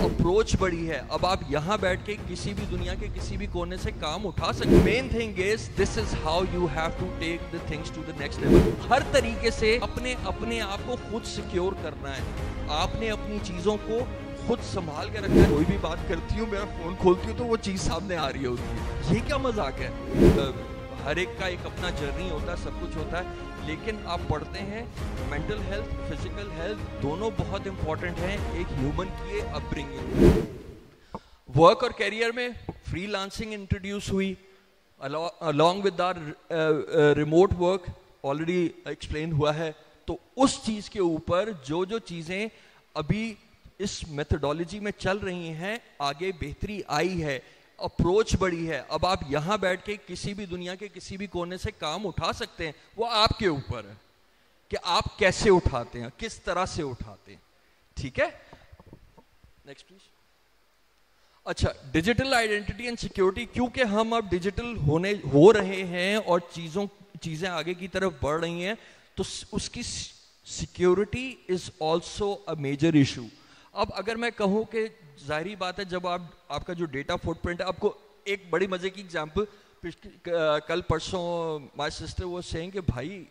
Approach बड़ी है। अब आप यहाँ बैठ के किसी भी दुनिया के किसी भी कोने से काम उठा सकते। Main thing is this is how you have to take the things to the next level. हर तरीके से अपने आप को खुद सिक्योर करना है। आपने अपनी चीजों को खुद संभाल के रखना है। कोई भी बात करती हूँ, मेरा फोन खोलती हूँ तो वो चीज सामने आ रही होती है। ये क्या मजाक है? हर एक का एक अपना जर्नी होता है, सब कुछ होता है, लेकिन आप पढ़ते हैं मेंटल हेल्थ, फिजिकल हेल्थ दोनों बहुत इंपॉर्टेंट हैं एक ह्यूमन की अपब्रिंगिंग। वर्क और कैरियर में फ्रीलांसिंग इंट्रोड्यूस हुई along with our remote work, already explain हुआ है। तो उस चीज के ऊपर जो चीजें अभी इस मेथोडोलॉजी में चल रही हैं, आगे बेहतरी आई है, अप्रोच बड़ी है। अब आप यहां बैठ के किसी भी दुनिया के किसी भी कोने से काम उठा सकते हैं। वो आपके ऊपर है कि आप कैसे उठाते हैं, किस तरह से उठाते हैं। ठीक है, नेक्स्ट प्लीज। अच्छा, डिजिटल आइडेंटिटी एंड सिक्योरिटी, क्योंकि हम अब डिजिटल हो रहे हैं और चीजें आगे की तरफ बढ़ रही हैं, तो उसकी security is also a major issue. अब अगर मैं कहूं कि जाहिर बात है, जब आपका जो डेटा फुटप्रिंट है, आपको एक बड़ी मजे की एग्जांपल, कल परसों माय सिस्टर वो सेइंग कि भाई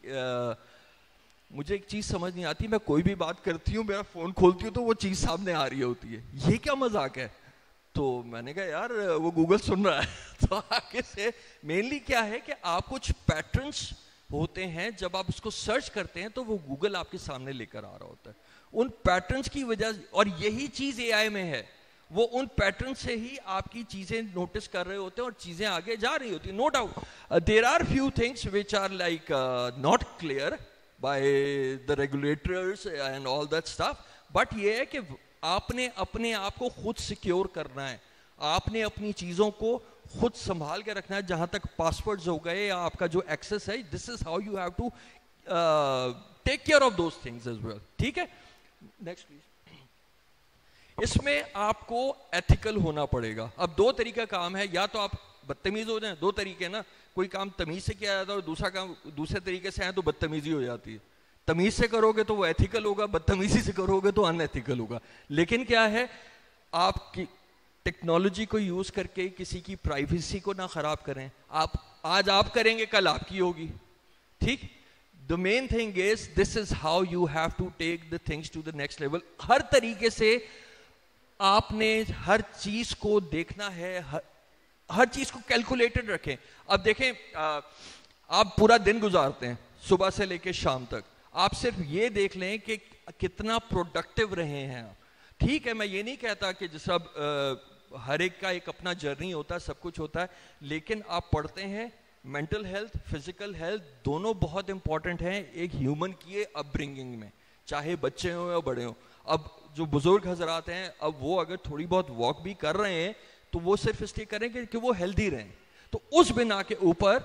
मुझे एक चीज समझ नहीं आती, मैं कोई भी बात करती हूँ, मेरा फोन खोलती हूँ तो वो चीज सामने आ रही होती है। ये क्या मजाक है? तो मैंने कहा यार वो गूगल सुन रहा है। तो आगे से मेनली क्या है कि आप कुछ पैटर्न्स होते हैं, जब आप उसको सर्च करते हैं तो वो गूगल आपके सामने लेकर आ रहा होता है। उन पैटर्न्स की वजह, और यही चीज एआई में है, वो उन पैटर्न से ही आपकी चीजें नोटिस कर रहे होते हैं और चीजें आगे जा रही होती है। No doubt there are few things which are like not clear by the regulators and all that stuff, but ये है कि आपने अपने आप को खुद सिक्योर करना है। आपने अपनी चीजों को खुद संभाल के रखना है। जहां तक पासवर्ड्स हो गए या आपका जो एक्सेस है, this is how you have to take care of those things as well. ठीक है, नेक्स्ट प्लीज। इसमें आपको एथिकल होना पड़ेगा। अब दो तरीका काम है, या तो आप बदतमीज हो जाएं, दो तरीके ना, कोई काम तमीज से किया जाता है और दूसरा काम दूसरे तरीके से है तो बदतमीजी हो जाती है। तमीज से करोगे तो वो एथिकल होगा, बदतमीजी से करोगे तो अनएथिकल होगा। लेकिन क्या है, आपकी टेक्नोलॉजी को यूज करके किसी की प्राइवेसी को ना खराब करें। आज आप करेंगे, कल आपकी होगी। ठीक, the main thing is this is how you have to take the things to the next level. हर तरीके से आपने हर चीज को देखना है, हर चीज को कैलकुलेटेड रखें। अब देखें, आप पूरा दिन गुजारते हैं सुबह से लेकर शाम तक, आप सिर्फ ये देख लें कि कितना प्रोडक्टिव रहे हैं आप। ठीक है, मैं ये नहीं कहता कि जिस हर एक का एक अपना जर्नी होता है, सब कुछ होता है, लेकिन आप पढ़ते हैं मेंटल हेल्थ, फिजिकल हेल्थ दोनों बहुत इंपॉर्टेंट हैं एक ह्यूमन की अपब्रिंगिंग में, चाहे बच्चे हो या बड़े हो। अब जो बुजुर्ग हजरात हैं, अब वो अगर थोड़ी बहुत वॉक भी कर रहे हैं तो वो सिर्फ इसलिए करें कि वो हेल्दी रहें। तो उस बिना के ऊपर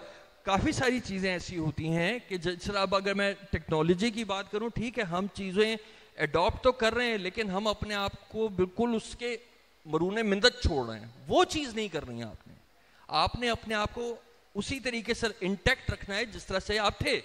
काफी सारी चीजें ऐसी होती हैं कि जैसे अब अगर मैं टेक्नोलॉजी की बात करूं, ठीक है, हम चीजें अडॉप्ट तो कर रहे हैं, लेकिन हम अपने आप को बिल्कुल उसके मरूने मिंदत छोड़ रहे हैं। वो चीज नहीं करनी है आपने अपने आप को उसी तरीके से इंटैक्ट रखना है जिस तरह से आप थे।